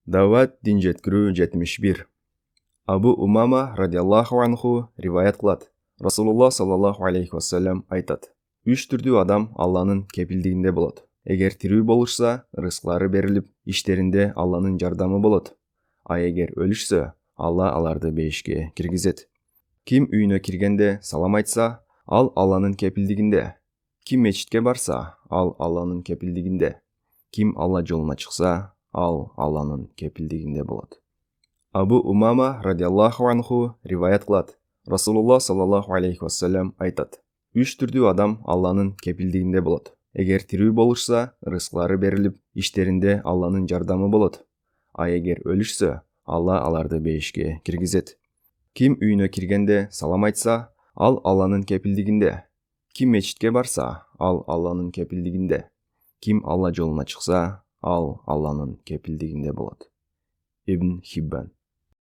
Дават дин жеткирүү 71. Абу Умама радиаллаху анху риваят кылат. Расулуллах саллаллаху алейхи вассалам айтат: Үч түрдүү адам Алланын кепилдигинде болот. Эгер тирүү болушса, рызыклары берилип, иштеринде Алланын жардамы болот. А эгер өлүшсө, Алла аларды бейишке киргизет. Ким үйүнө киргенде салам айтса, ал Алланын кепилдигинде. Ким мечитке барса, ал Алланын кепилдигинде. Ким Алла жолуна чыкса, ал Алланын кепилдигинде болот. Абу Умама радиаллаху анху риваят кылат. Расулуллах саллаллаху алейхи вассалам айтат: Үч түрдүү адам Алланын кепилдигинде болот. Эгер тирүү болушса, рызыклары берилип, иштеринде Алланын жардамы болот. А эгер өлүшсө, Алла аларды бейишке киргизет. Ким үйүнө киргенде салам айтса, ал Алланын кепилдигинде. Ким мечитке барса, ал Алланын кепилдигинде. Ким Алла жолуна чыкса, ал Алланын кепилдигинде болот. Ибн Хиббан.